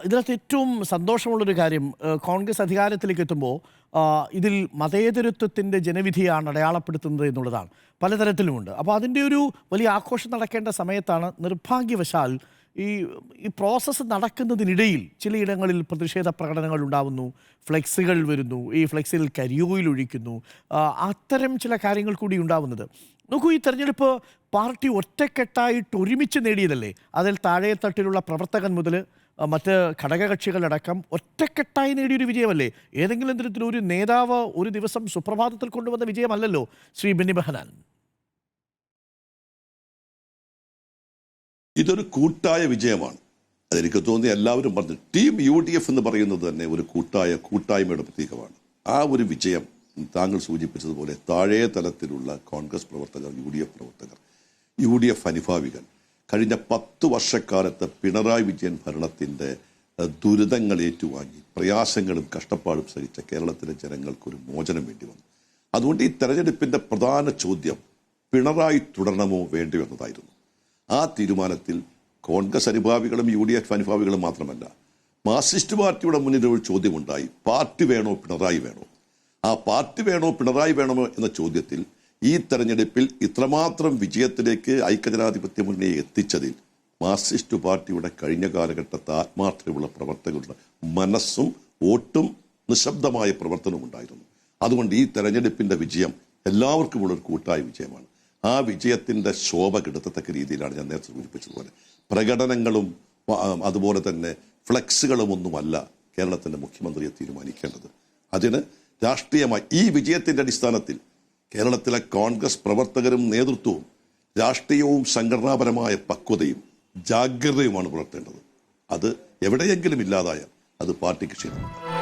ഇതിനകത്ത് ഏറ്റവും സന്തോഷമുള്ളൊരു കാര്യം കോൺഗ്രസ് അധികാരത്തിലേക്ക് എത്തുമ്പോൾ ഇതിൽ മതേതരത്വത്തിൻ്റെ ജനവിധിയാണ് അടയാളപ്പെടുത്തുന്നത് എന്നുള്ളതാണ്. പലതരത്തിലുമുണ്ട്. അപ്പോൾ അതിൻ്റെ ഒരു വലിയ ആഘോഷം നടക്കേണ്ട സമയത്താണ് നിർഭാഗ്യവശാൽ ഈ പ്രോസസ്സ് നടക്കുന്നതിനിടയിൽ ചിലയിടങ്ങളിൽ പ്രതിഷേധ പ്രകടനങ്ങൾ ഉണ്ടാവുന്നു, ഫ്ലെക്സുകൾ വരുന്നു, ഈ ഫ്ലെക്സിൽ കരിയോയിൽ ഒഴിക്കുന്നു, അത്തരം ചില കാര്യങ്ങൾ കൂടി ഉണ്ടാവുന്നത്. നോക്കൂ, ഈ തെരഞ്ഞെടുപ്പ് പാർട്ടി ഒറ്റക്കെട്ടായിട്ട് ഒരുമിച്ച് നേടിയതല്ലേ? അതിൽ താഴെത്തട്ടിലുള്ള പ്രവർത്തകൻ മുതൽ മറ്റ് ഘടകകക്ഷികളടക്കം ഒറ്റക്കെട്ടായി നേടിയൊരു വിജയമല്ലേ? ഏതെങ്കിലും തരത്തിലൊരു നേതാവ് ഒരു ദിവസം സുപ്രഭാതത്തിൽ കൊണ്ടുവന്ന വിജയമല്ലല്ലോ ശ്രീ ബെന്നി ബെഹനാൻ. ഇതൊരു കൂട്ടായ വിജയമാണ്. അതെനിക്ക് തോന്നി എല്ലാവരും പറഞ്ഞു. ടീം UDF എന്ന് പറയുന്നത് തന്നെ ഒരു കൂട്ടായ്മയുടെ പ്രതീകമാണ്. ആ ഒരു വിജയം താങ്കൾ സൂചിപ്പിച്ചതുപോലെ താഴെ തലത്തിലുള്ള കോൺഗ്രസ് പ്രവർത്തകർ, UDF പ്രവർത്തകർ, UDF അനുഭാവികൾ കഴിഞ്ഞ 10 വർഷക്കാലത്ത് പിണറായി വിജയൻ ഭരണത്തിൻ്റെ ദുരിതങ്ങൾ ഏറ്റുവാങ്ങി പ്രയാസങ്ങളും കഷ്ടപ്പാടും സഹിച്ച കേരളത്തിലെ ജനങ്ങൾക്കൊരു മോചനം വേണ്ടി വന്നു. അതുകൊണ്ട് ഈ തെരഞ്ഞെടുപ്പിൻ്റെ പ്രധാന ചോദ്യം പിണറായി തുടരണമോ വേണ്ടയോ എന്നതായിരുന്നു. ആ തീരുമാനത്തിൽ കോൺഗ്രസ് അനുഭാവികളും UDF അനുഭാവികളും മാത്രമല്ല, മാർക്സിസ്റ്റ് പാർട്ടിയുടെ മുന്നിൽ ഒരു ചോദ്യമുണ്ടായി: പാർട്ടി വേണോ പിണറായി വേണോ? ആ പാർട്ടി വേണോ പിണറായി വേണമോ എന്ന ചോദ്യത്തിൽ ഈ തെരഞ്ഞെടുപ്പിൽ ഇത്രമാത്രം വിജയത്തിലേക്ക് ഐക്യജനാധിപത്യ മുന്നണിയെ എത്തിച്ചതിൽ മാർക്സിസ്റ്റ് പാർട്ടിയുടെ കഴിഞ്ഞ കാലഘട്ടത്തെ ആത്മാർത്ഥതയുള്ള പ്രവർത്തകരുടെ മനസ്സും വോട്ടും നിശബ്ദമായ പ്രവർത്തനവും ഉണ്ടായിരുന്നു. അതുകൊണ്ട് ഈ തെരഞ്ഞെടുപ്പിൻ്റെ വിജയം എല്ലാവർക്കുമുള്ള ഒരു കൂട്ടായ വിജയമാണ്. ആ വിജയത്തിൻ്റെ ശോഭ കെടുത്തത്തക്ക രീതിയിലാണ് ഞാൻ നേരത്തെ സൂചിപ്പിച്ചതുപോലെ പ്രകടനങ്ങളും അതുപോലെ തന്നെ ഫ്ലെക്സുകളും ഒന്നുമല്ല കേരളത്തിൻ്റെ മുഖ്യമന്ത്രിയെ തീരുമാനിക്കേണ്ടത്. അതിന് രാഷ്ട്രീയമായി ഈ വിജയത്തിൻ്റെ അടിസ്ഥാനത്തിൽ കേരളത്തിലെ കോൺഗ്രസ് പ്രവർത്തകരും നേതൃത്വവും രാഷ്ട്രീയവും സംഘടനാപരമായ പക്വതയും ജാഗ്രതയുമാണ് പുലർത്തേണ്ടത്. അത് എവിടെയെങ്കിലും ഇല്ലാതായാൽ അത് പാർട്ടിക്ക് ക്ഷീണമാണ്.